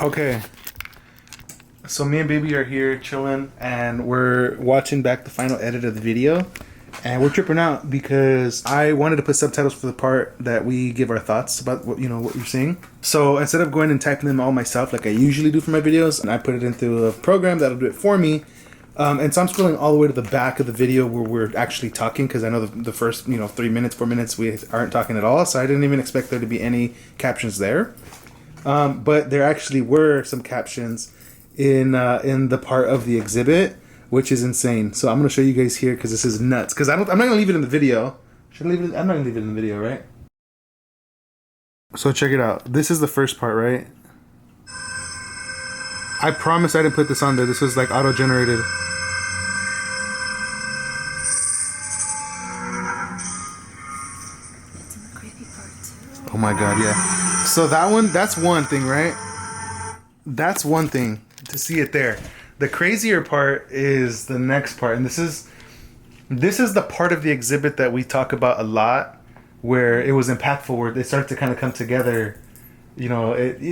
Okay. So me and baby are here chilling, and we're watching back the final edit of the video, and we're tripping out because I wanted to put subtitles for the part that we give our thoughts about what what you're seeing. So instead of going and typing them all myself like I usually do for my videos, and I put it into a program that'll do it for me. And so I'm scrolling all the way to the back of the video where we're actually talking, because I know the first 3 minutes, 4 minutes we aren't talking at all. So I didn't even expect there to be any captions there. But there actually were some captions in the part of the exhibit, which is insane. So I'm gonna show you guys here because this is nuts. Because I'm not gonna leave it in the video. Should I leave it? I'm not gonna leave it in the video, right? So check it out. This is the first part, right? I promise I didn't put this on there. This was like auto-generated. It's in the creepy part too. Oh my god, yeah. So that's one thing, right? That's one thing to see it there. The crazier part is the next part, and this is the part of the exhibit that we talk about a lot, where it was impactful, where they start to kind of come together.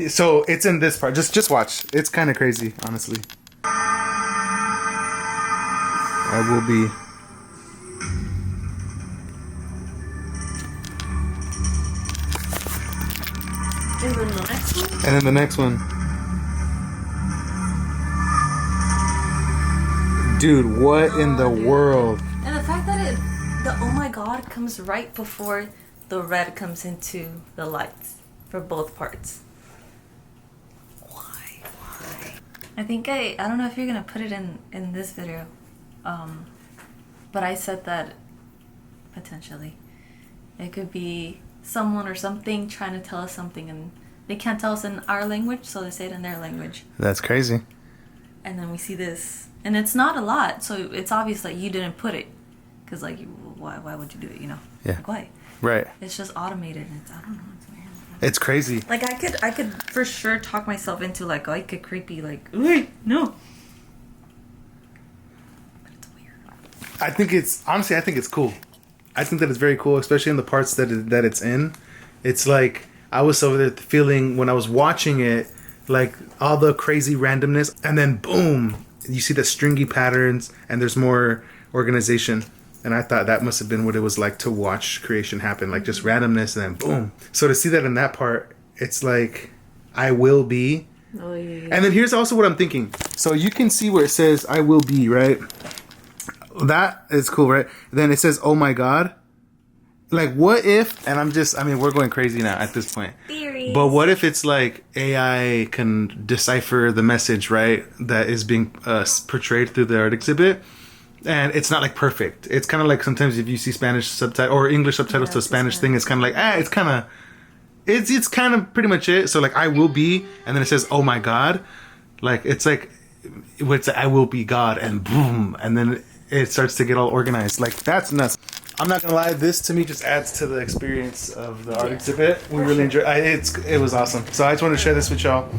So it's in this part. Just watch. It's kind of crazy, honestly. I will be. And then the next one? And then the next one. Dude, what in the world? And the fact that the oh my god comes right before the red comes into the lights for both parts. Why? I think I don't know if you're gonna put it in this video, but I said that potentially it could be someone or something trying to tell us something, and they can't tell us in our language, so they say it in their language. That's crazy. And then we see this, and it's not a lot, so it's obvious that you didn't put it, because like, why would you do it? Yeah. Like, why? Right. It's just automated, and I don't know. It's weird. It's crazy. Like I could for sure talk myself into like creepy, like, wait, no. But it's weird. I think it's cool. I think that it's very cool, especially in the parts that it's in. It's like I was over there feeling when I was watching it, like all the crazy randomness, and then boom, you see the stringy patterns, and there's more organization. And I thought that must have been what it was like to watch creation happen, like just randomness, and then boom. So to see that in that part, it's like I will be. Oh yeah. And then here's also what I'm thinking. So you can see where it says I will be, right? That is cool, right? Then it says, oh my god. Like, what if, and we're going crazy now at this point. Theories. But what if it's like AI can decipher the message, right? That is being portrayed through the art exhibit. And it's not like perfect. It's kind of like sometimes if you see Spanish subtitles or English subtitles to a Spanish thing, it's kind of like, it's kind of pretty much it. So like, I will be, and then it says, oh my god. Like, it's like, it's I will be God, and boom. And then it starts to get all organized. Like, that's nuts. I'm not gonna lie, this to me just adds to the experience of the art exhibit. We really enjoyed it was awesome. So I just wanted to share this with y'all.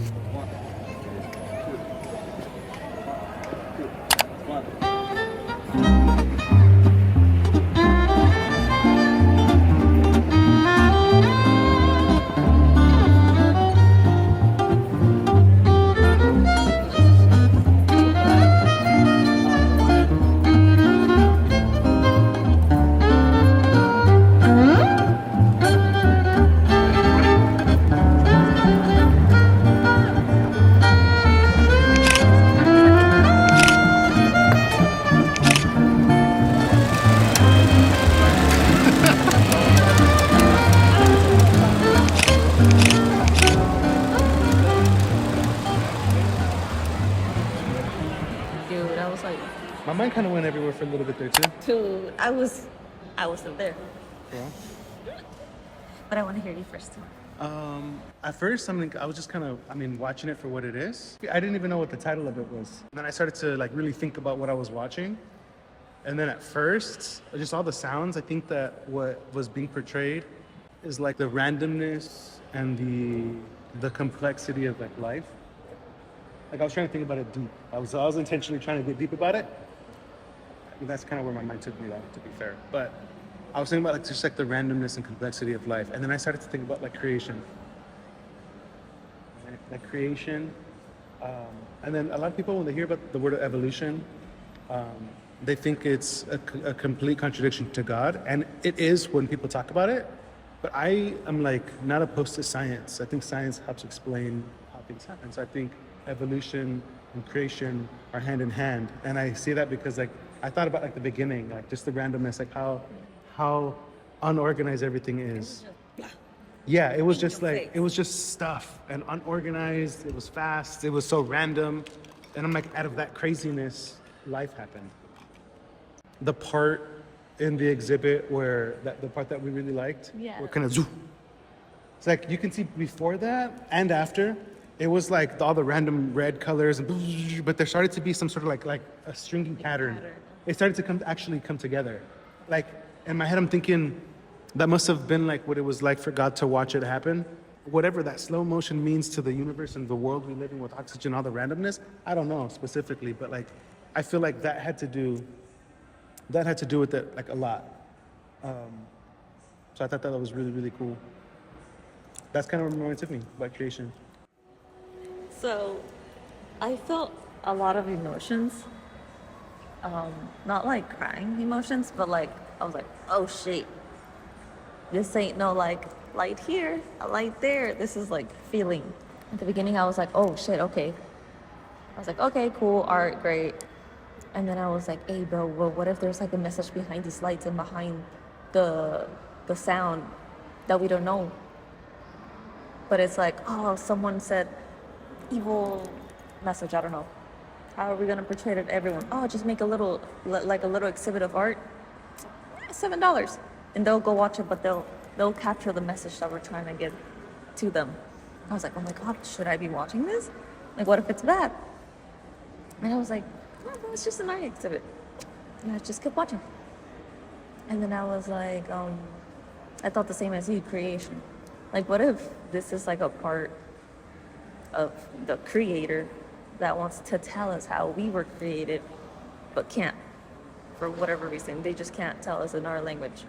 Dude, I was like, My mind kind of went everywhere for a little bit there too. dude, I was up there. Yeah. But I want to hear you first too. At first, I was just kind of, watching it for what it is. I didn't even know what the title of it was. And then I started to like really think about what I was watching. And then at first, just all the sounds, I think that what was being portrayed is like the randomness and the complexity of like life. Like I was trying to think about it deep. I was intentionally trying to get deep about it. That's kind of where my mind took me, to be fair. But I was thinking about like just like the randomness and complexity of life, and then I started to think about like creation. like creation. And then a lot of people, when they hear about the word evolution, they think it's a complete contradiction to God, and it is when people talk about it. But I am like not opposed to science. I think science helps explain how things happen. So I think evolution and creation are hand in hand, and I see that because like I thought about like the beginning, like just the randomness, like how unorganized everything is. Yeah, it was just like it was just stuff and unorganized. It was fast. It was so random, and I'm like, out of that craziness, life happened. The part in the exhibit where the part that we really liked, Yeah. where kind of zoo. It's like you can see before that and after, it was like all the random red colors, and but there started to be some sort of like a stringing pattern. It started to actually come together. Like in my head, I'm thinking that must have been like what it was like for God to watch it happen. Whatever that slow motion means to the universe and the world we live in with oxygen, all the randomness, I don't know specifically, but like I feel like that had to do with it like a lot. So I thought that was really, really cool. That's kind of what reminds me about creation. So, I felt a lot of emotions. Not like crying emotions, but like I was like, oh shit, this ain't no like light here, a light there. This is like feeling. At the beginning, I was like, oh shit, okay. I was like, okay, cool, art, great. And then I was like, hey, bro, well, what if there's like a message behind these lights and behind the sound that we don't know? But it's like, oh, someone said evil message. I don't know. How are we gonna portray it to everyone? Oh, just make a little like a little exhibit of art. $7, and they'll go watch it, but they'll capture the message that we're trying to give to them. I was like, oh my god, should I be watching this? Like, what if it's bad? And I was like, no, it's just an art exhibit. And I just kept watching. And then I was like, I thought the same as you, creation. Like, what if this is like a part of the creator that wants to tell us how we were created, but can't, for whatever reason. They just can't tell us in our language.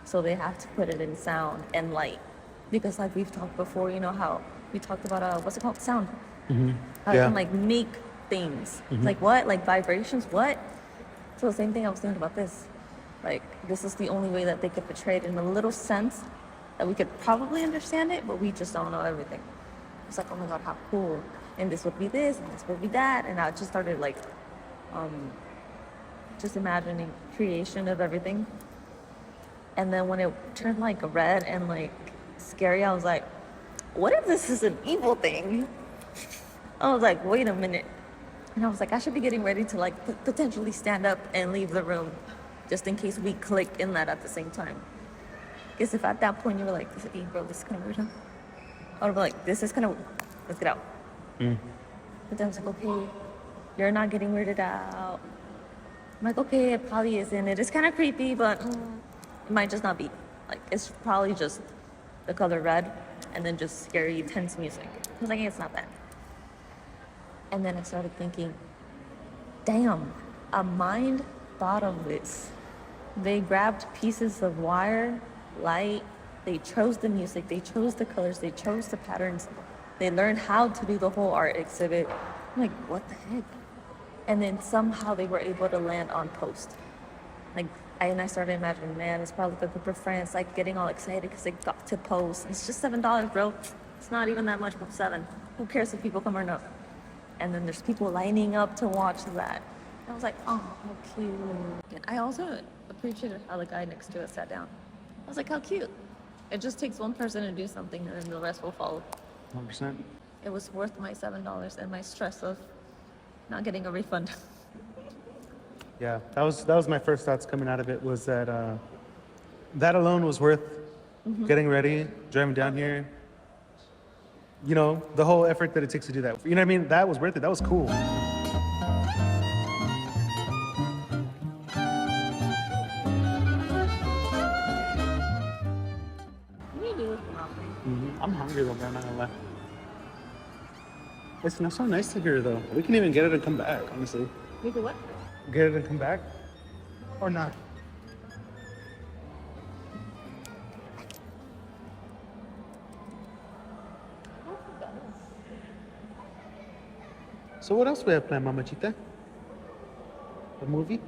So they have to put it in sound and light. Because like we've talked before, you know how we talked about, what's it called? Sound. How it can like make things. Like what? Like vibrations? What? So the same thing I was thinking about this. Like, this is the only way that they could portray it in a little sense that we could probably understand it, but we just don't know everything. It's like, oh my god, how cool. And this would be this, and this would be that. And I just started like, just imagining creation of everything. And then when it turned like red and like scary, I was like, what if this is an evil thing? I was like, wait a minute. And I was like, I should be getting ready to like potentially stand up and leave the room just in case we click in that at the same time. Because if at that point you were like, hey bro, this is kind of weird, huh? I would be like, this is kind of, let's get out. But then I was like, okay, you're not getting weirded out. I'm like, okay, it probably isn't. It is kind of creepy, but it might just not be. Like, it's probably just the color red and then just scary, tense music. I was like, hey, it's not that. And then I started thinking, damn, a mind thought of this. They grabbed pieces of wire, light, they chose the music, they chose the colors, they chose the patterns, they learned how to do the whole art exhibit. I'm like, what the heck? And then somehow they were able to land on post. Like, I started imagining, man, it's probably like a group of friends like getting all excited because they got to post. It's just $7, bro. It's not even that much, but $7. Who cares if people come or not? And then there's people lining up to watch that. And I was like, oh, how cute. And I also appreciated how the guy next to us sat down. I was like, how cute. It just takes one person to do something and then the rest will follow. 100%. It was worth my $7 and my stress of not getting a refund. Yeah, that was my first thoughts coming out of it, was that that alone was worth getting ready, driving down here. You know, the whole effort that it takes to do that. You know what I mean? That was worth it. That was cool. I'm hungry though, man. I'm not gonna lie. It's not so nice to hear though. We can even get it and come back, honestly. We could what? Get it and come back? Or not? So what else we have planned, Mamachita? A movie?